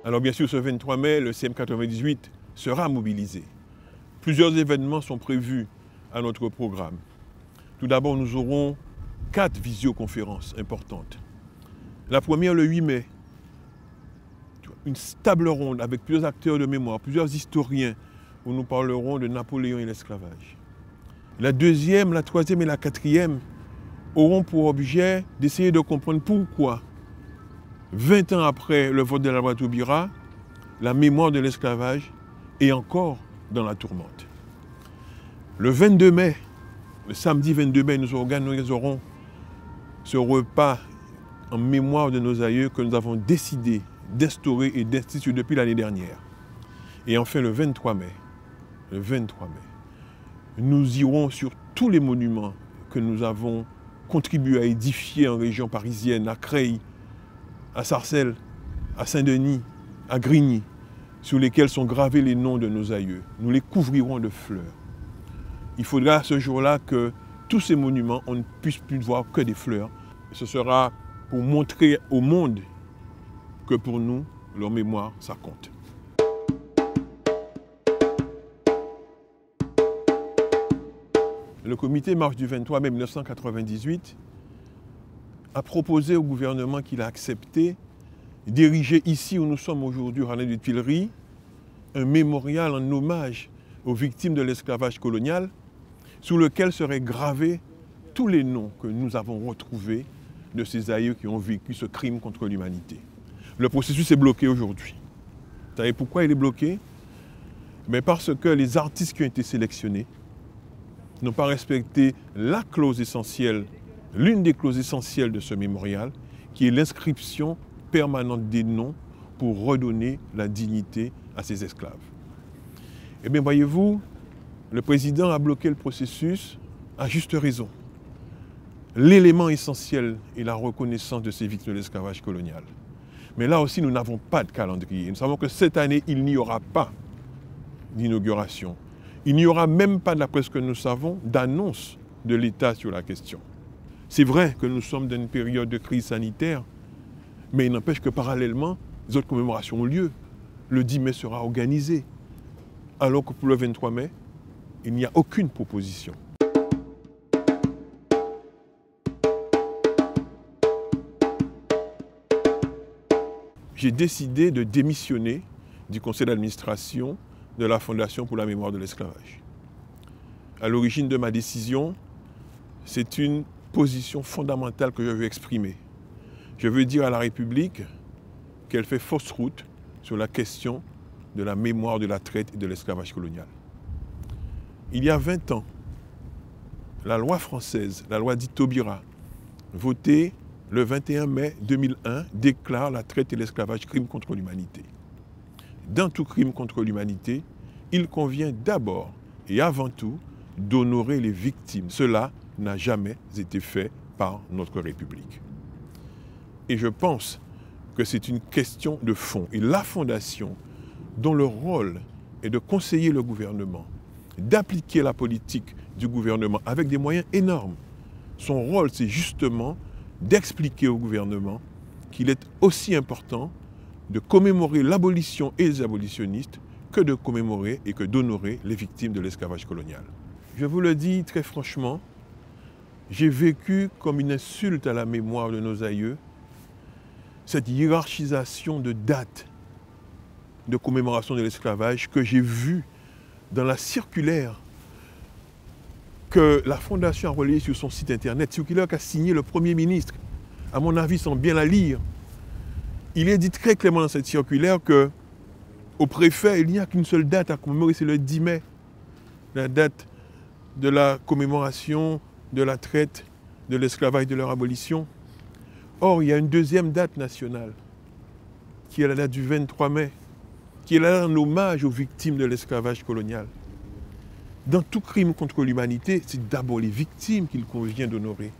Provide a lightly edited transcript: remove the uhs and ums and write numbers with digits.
Alors bien sûr, ce 23 mai, le CM 98 sera mobilisé. Plusieurs événements sont prévus à notre programme. Tout d'abord, nous aurons 4 visioconférences importantes. La première, le 8 mai, une table ronde avec plusieurs acteurs de mémoire, plusieurs historiens, où nous parlerons de Napoléon et l'esclavage. La deuxième, la troisième et la quatrième auront pour objet d'essayer de comprendre pourquoi, 20 ans après le vote de la loi Taubira, la mémoire de l'esclavage est encore dans la tourmente. Le 22 mai, le samedi 22 mai, nous organiserons ce repas en mémoire de nos aïeux que nous avons décidé d'instaurer et d'instituer depuis l'année dernière. Et enfin, le 23 mai, nous irons sur tous les monuments que nous avons contribué à édifier en région parisienne, à Creil, à Sarcelles, à Saint-Denis, à Grigny, sur lesquels sont gravés les noms de nos aïeux. Nous les couvrirons de fleurs. Il faudra à ce jour-là que tous ces monuments, on ne puisse plus voir que des fleurs. Ce sera pour montrer au monde que pour nous, leur mémoire, ça compte. Le comité Marche du 23 mai 1998 a proposé au gouvernement qu'il a accepté d'ériger ici où nous sommes aujourd'hui, au Jardin des Tuileries, un mémorial en hommage aux victimes de l'esclavage colonial, sous lequel seraient gravés tous les noms que nous avons retrouvés de ces aïeux qui ont vécu ce crime contre l'humanité. Le processus est bloqué aujourd'hui. Vous savez pourquoi il est bloqué? Mais parce que les artistes qui ont été sélectionnés n'ont pas respecté la clause essentielle, l'une des clauses essentielles de ce mémorial, qui est l'inscription permanente des noms pour redonner la dignité à ces esclaves. Eh bien, voyez-vous, le président a bloqué le processus à juste raison. L'élément essentiel est la reconnaissance de ces victimes de l'esclavage colonial. Mais là aussi, nous n'avons pas de calendrier. Nous savons que cette année, il n'y aura pas d'inauguration. Il n'y aura même pas, d'après ce que nous savons, d'annonce de l'État sur la question. C'est vrai que nous sommes dans une période de crise sanitaire, mais il n'empêche que parallèlement, les autres commémorations ont lieu. Le 10 mai sera organisé, alors que pour le 23 mai, il n'y a aucune proposition. J'ai décidé de démissionner du conseil d'administration de la Fondation pour la mémoire de l'esclavage. À l'origine de ma décision, c'est une position fondamentale que je veux exprimer. Je veux dire à la République qu'elle fait fausse route sur la question de la mémoire de la traite et de l'esclavage colonial. Il y a 20 ans, la loi française, la loi dite Taubira, votée le 21 mai 2001, déclare la traite et l'esclavage crime contre l'humanité. Dans tout crime contre l'humanité, il convient d'abord et avant tout d'honorer les victimes. Cela n'a jamais été fait par notre République. Et je pense que c'est une question de fond. Et la Fondation, dont le rôle est de conseiller le gouvernement, d'appliquer la politique du gouvernement avec des moyens énormes, son rôle, c'est justement d'expliquer au gouvernement qu'il est aussi important de commémorer l'abolition et les abolitionnistes que de commémorer et que d'honorer les victimes de l'esclavage colonial. Je vous le dis très franchement, j'ai vécu comme une insulte à la mémoire de nos aïeux cette hiérarchisation de dates de commémoration de l'esclavage que j'ai vue dans la circulaire que la Fondation a relayée sur son site internet, circulaire qu'a signé le Premier ministre, à mon avis sans bien la lire. Il est dit très clairement dans cette circulaire qu'au préfet, il n'y a qu'une seule date à commémorer, c'est le 10 mai, la date de la commémoration de la traite, de l'esclavage, de leur abolition. Or, il y a une deuxième date nationale, qui est la date du 23 mai, qui est là en hommage aux victimes de l'esclavage colonial. Dans tout crime contre l'humanité, c'est d'abord les victimes qu'il convient d'honorer.